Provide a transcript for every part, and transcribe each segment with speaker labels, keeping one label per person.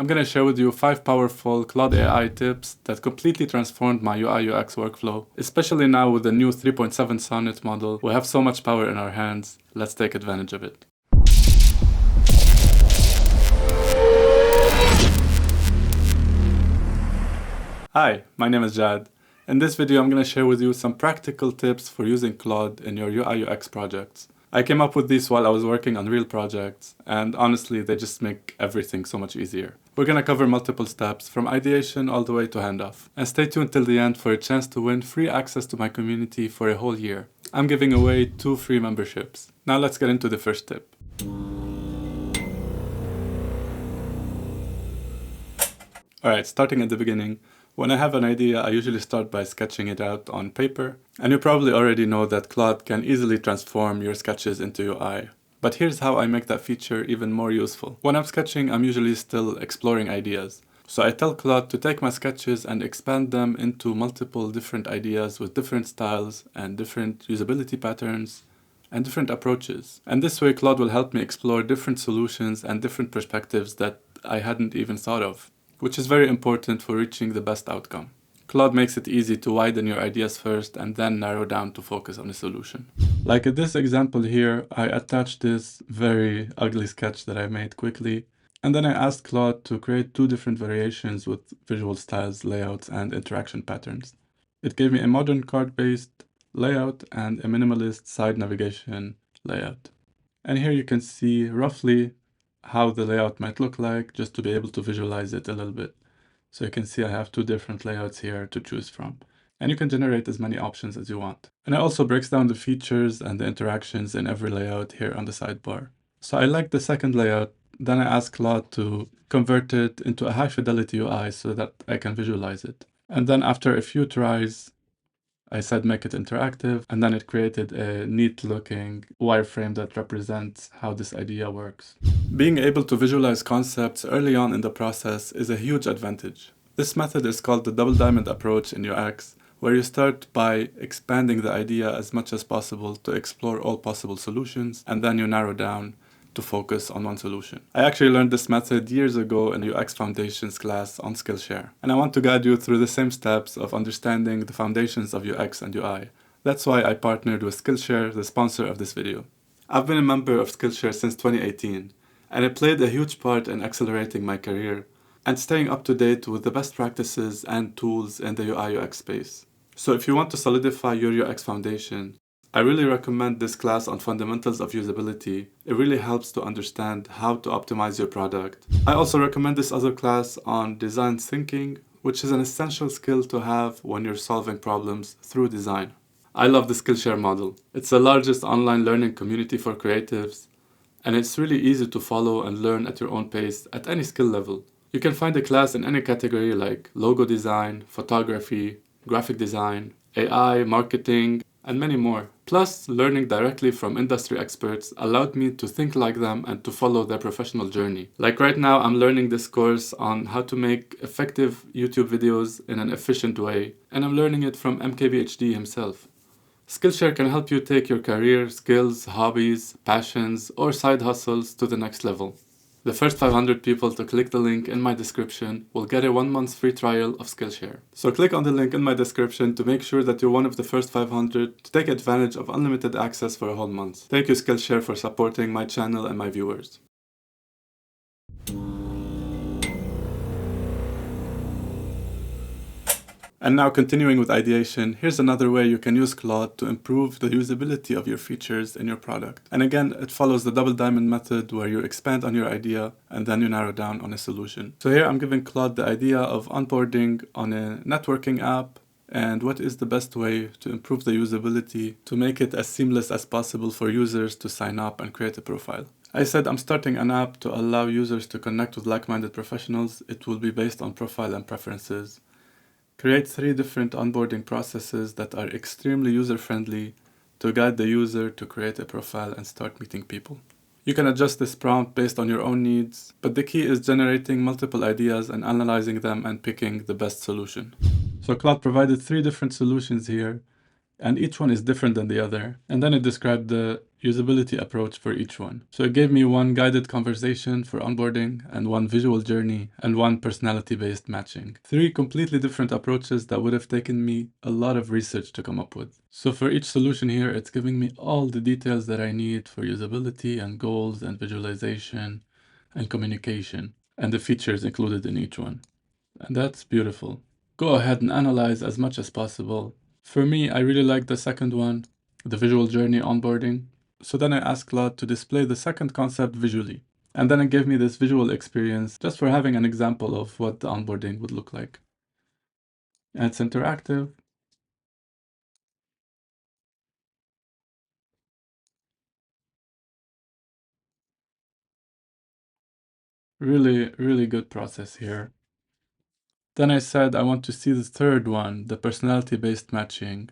Speaker 1: I'm going to share with you 5 powerful Claude AI tips that completely transformed my UI/UX workflow. Especially now with the new 3.7 Sonnet model, we have so much power in our hands. Let's take advantage of it. Hi, my name is Jad. In this video, I'm going to share with you some practical tips for using Claude in your UI/UX projects. I came up with these while I was working on real projects, and honestly, they just make everything so much easier. We're going to cover multiple steps, from ideation all the way to handoff. And stay tuned till the end for a chance to win free access to my community for a whole year. I'm giving away 2 free memberships. Now let's get into the first tip. Alright, starting at the beginning. When I have an idea, I usually start by sketching it out on paper. And you probably already know that Claude can easily transform your sketches into UI. But here's how I make that feature even more useful. When I'm sketching, I'm usually still exploring ideas. So I tell Claude to take my sketches and expand them into multiple different ideas with different styles and different usability patterns and different approaches. And this way, Claude will help me explore different solutions and different perspectives that I hadn't even thought of, which is very important for reaching the best outcome. Claude makes it easy to widen your ideas first and then narrow down to focus on a solution. Like in this example here, I attached this very ugly sketch that I made quickly, and then I asked Claude to create 2 different variations with visual styles, layouts, and interaction patterns. It gave me a modern card-based layout and a minimalist side navigation layout. And here you can see roughly how the layout might look like, just to be able to visualize it a little bit. So you can see I have 2 different layouts here to choose from. And you can generate as many options as you want. And it also breaks down the features and the interactions in every layout here on the sidebar. So I like the second layout. Then I asked Claude to convert it into a high fidelity UI so that I can visualize it. And then after a few tries, I said make it interactive, and then it created a neat looking wireframe that represents how this idea works. Being able to visualize concepts early on in the process is a huge advantage. This method is called the double diamond approach in UX, where you start by expanding the idea as much as possible to explore all possible solutions, and then you narrow down to focus on one solution. I actually learned this method years ago in a UX Foundations class on Skillshare, and I want to guide you through the same steps of understanding the foundations of UX and UI. That's why I partnered with Skillshare, the sponsor of this video. I've been a member of Skillshare since 2018, and it played a huge part in accelerating my career and staying up to date with the best practices and tools in the UI/UX space. So if you want to solidify your UX foundation, I really recommend this class on fundamentals of usability. It really helps to understand how to optimize your product. I also recommend this other class on design thinking, which is an essential skill to have when you're solving problems through design. I love the Skillshare model. It's the largest online learning community for creatives, and it's really easy to follow and learn at your own pace at any skill level. You can find a class in any category like logo design, photography, graphic design, AI, marketing, and many more. Plus, learning directly from industry experts allowed me to think like them and to follow their professional journey. Like right now, I'm learning this course on how to make effective YouTube videos in an efficient way, and I'm learning it from MKBHD himself. Skillshare can help you take your career, skills, hobbies, passions, or side hustles to the next level. The first 500 people to click the link in my description will get a 1-month free trial of Skillshare. So click on the link in my description to make sure that you're one of the first 500 to take advantage of unlimited access for a whole month. Thank you Skillshare for supporting my channel and my viewers. And now continuing with ideation, here's another way you can use Claude to improve the usability of your features in your product. And again, it follows the double diamond method where you expand on your idea and then you narrow down on a solution. So here I'm giving Claude the idea of onboarding on a networking app and what is the best way to improve the usability to make it as seamless as possible for users to sign up and create a profile. I said I'm starting an app to allow users to connect with like-minded professionals. It will be based on profile and preferences. Create 3 different onboarding processes that are extremely user-friendly to guide the user to create a profile and start meeting people. You can adjust this prompt based on your own needs, but the key is generating multiple ideas and analyzing them and picking the best solution. So Claude provided 3 different solutions here, and each one is different than the other. And then it described the usability approach for each one. So it gave me one guided conversation for onboarding, and one visual journey, and one personality-based matching. Three completely different approaches that would have taken me a lot of research to come up with. So for each solution here, it's giving me all the details that I need for usability and goals and visualization and communication, and the features included in each one. And that's beautiful. Go ahead and analyze as much as possible. For me, I really like the second one, the visual journey onboarding. So then I asked Claude to display the second concept visually. And then it gave me this visual experience just for having an example of what the onboarding would look like. And it's interactive. Really, really good process here. Then I said I want to see the third one, the personality-based matching,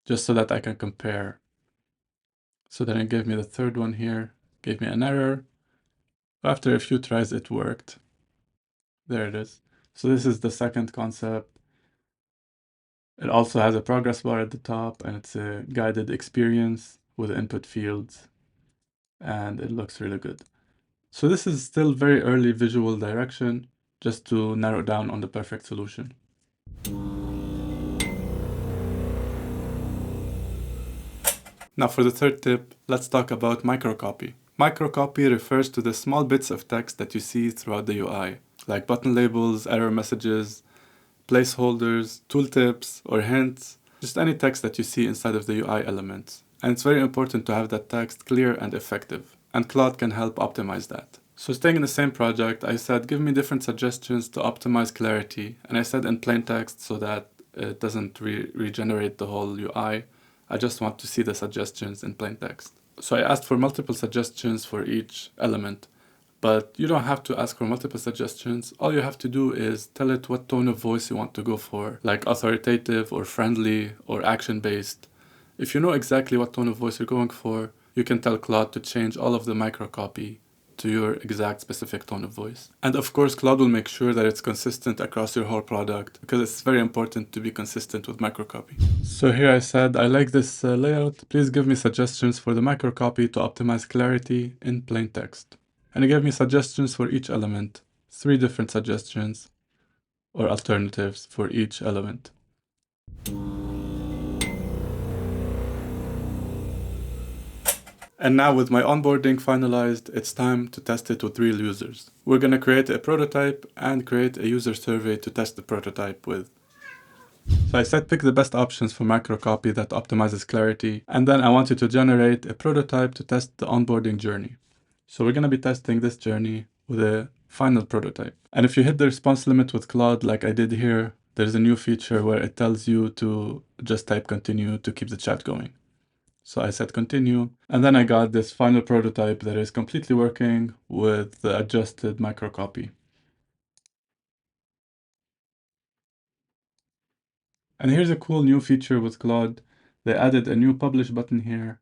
Speaker 1: just so that I can compare. So then it gave me the third one here, gave me an error. After a few tries, it worked. There it is. So this is the second concept. It also has a progress bar at the top, and it's a guided experience with input fields, and it looks really good. So this is still very early visual direction, just to narrow down on the perfect solution. Now for the third tip, let's talk about microcopy. Microcopy refers to the small bits of text that you see throughout the UI, like button labels, error messages, placeholders, tooltips, or hints, just any text that you see inside of the UI elements. And it's very important to have that text clear and effective. And Claude can help optimize that. So staying in the same project, I said, give me different suggestions to optimize clarity. And I said in plain text so that it doesn't regenerate the whole UI. I just want to see the suggestions in plain text. So I asked for multiple suggestions for each element. But you don't have to ask for multiple suggestions. All you have to do is tell it what tone of voice you want to go for, like authoritative or friendly or action-based. If you know exactly what tone of voice you're going for, you can tell Claude to change all of the microcopy to your exact specific tone of voice. And of course, Claude will make sure that it's consistent across your whole product, because it's very important to be consistent with microcopy. So here I said, I like this layout. Please give me suggestions for the microcopy to optimize clarity in plain text. And it gave me suggestions for each element, 3 different suggestions or alternatives for each element. And now with my onboarding finalized, it's time to test it with real users. We're going to create a prototype and create a user survey to test the prototype with. So I said pick the best options for microcopy that optimizes clarity, and then I want you to generate a prototype to test the onboarding journey. So we're going to be testing this journey with a final prototype. And if you hit the response limit with Claude, like I did here, there's a new feature where it tells you to just type continue to keep the chat going. So I said continue, and then I got this final prototype that is completely working with the adjusted microcopy. And here's a cool new feature with Claude. They added a new publish button here.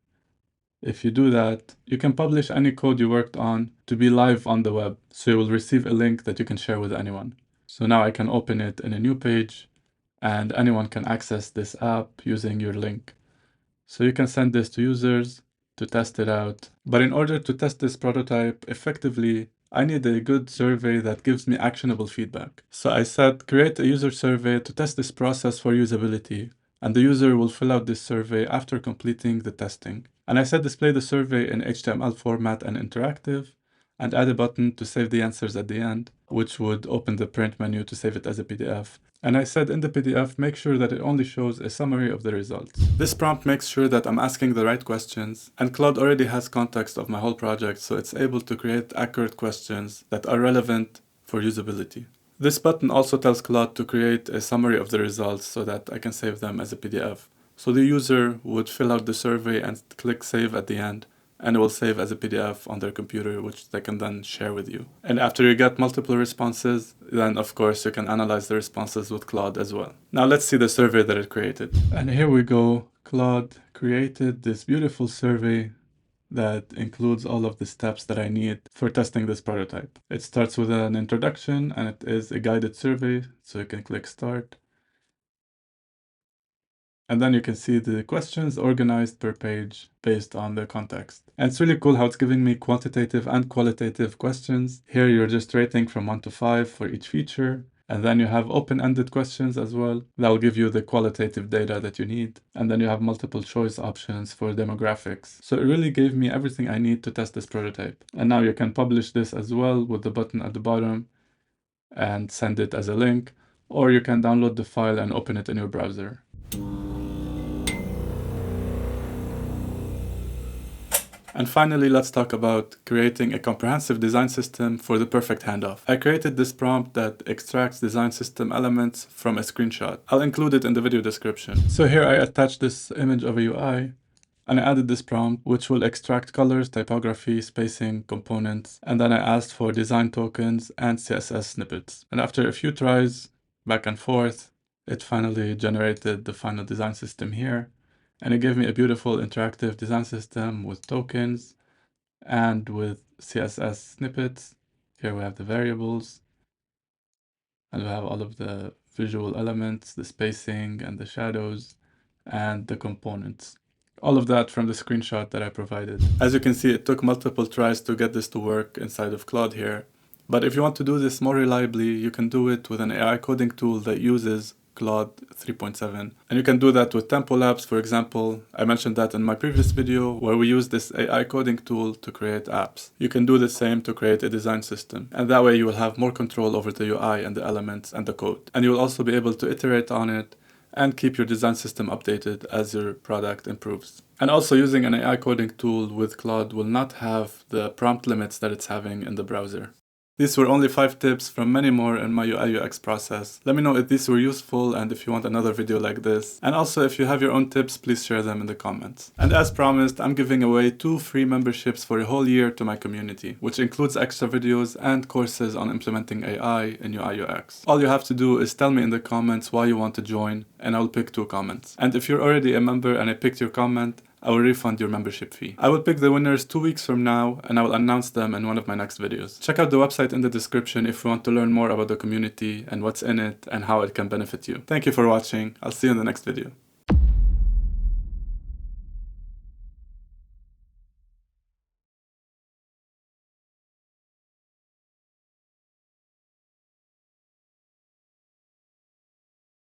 Speaker 1: If you do that, you can publish any code you worked on to be live on the web, so you will receive a link that you can share with anyone. So now I can open it in a new page, and anyone can access this app using your link. So you can send this to users to test it out. But in order to test this prototype effectively, I need a good survey that gives me actionable feedback. So I said, create a user survey to test this process for usability, and the user will fill out this survey after completing the testing. And I said, display the survey in HTML format and interactive, and add a button to save the answers at the end, which would open the print menu to save it as a PDF. And I said in the PDF, make sure that it only shows a summary of the results. This prompt makes sure that I'm asking the right questions, and Claude already has context of my whole project, so it's able to create accurate questions that are relevant for usability. This button also tells Claude to create a summary of the results so that I can save them as a PDF. So the user would fill out the survey and click save at the end, and it will save as a PDF on their computer, which they can then share with you. And after you get multiple responses, then of course you can analyze the responses with Claude as well. Now let's see the survey that it created. And here we go. Claude created this beautiful survey that includes all of the steps that I need for testing this prototype. It starts with an introduction, and it is a guided survey, so you can click start. And then you can see the questions organized per page based on the context. And it's really cool how it's giving me quantitative and qualitative questions. Here you're just rating from 1 to 5 for each feature. And then you have open-ended questions as well. That will give you the qualitative data that you need. And then you have multiple choice options for demographics. So it really gave me everything I need to test this prototype. And now you can publish this as well with the button at the bottom and send it as a link, or you can download the file and open it in your browser. And finally, let's talk about creating a comprehensive design system for the perfect handoff. I created this prompt that extracts design system elements from a screenshot. I'll include it in the video description. So here I attached this image of a UI, and I added this prompt, which will extract colors, typography, spacing, components, and then I asked for design tokens and CSS snippets. And after a few tries, back and forth, it finally generated the final design system here. And it gave me a beautiful interactive design system with tokens and with CSS snippets. Here we have the variables, and we have all of the visual elements, the spacing and the shadows, and the components. All of that from the screenshot that I provided. As you can see, it took multiple tries to get this to work inside of Claude here. But if you want to do this more reliably, you can do it with an AI coding tool that uses Claude 3.7. And you can do that with Tempo Labs, for example. I mentioned that in my previous video where we use this AI coding tool to create apps. You can do the same to create a design system. And that way you will have more control over the UI and the elements and the code. And you will also be able to iterate on it and keep your design system updated as your product improves. And also using an AI coding tool with Claude will not have the prompt limits that it's having in the browser. These were only 5 tips from many more in my UI/UX process. Let me know if these were useful and if you want another video like this. And also if you have your own tips, please share them in the comments. And as promised, I'm giving away 2 free memberships for a whole year to my community, which includes extra videos and courses on implementing AI in UI/UX. All you have to do is tell me in the comments why you want to join, and I'll pick 2 comments. And if you're already a member and I picked your comment, I will refund your membership fee. I will pick the winners 2 weeks from now, and I will announce them in one of my next videos. Check out the website in the description if you want to learn more about the community and what's in it and how it can benefit you. Thank you for watching. I'll see you in the next video.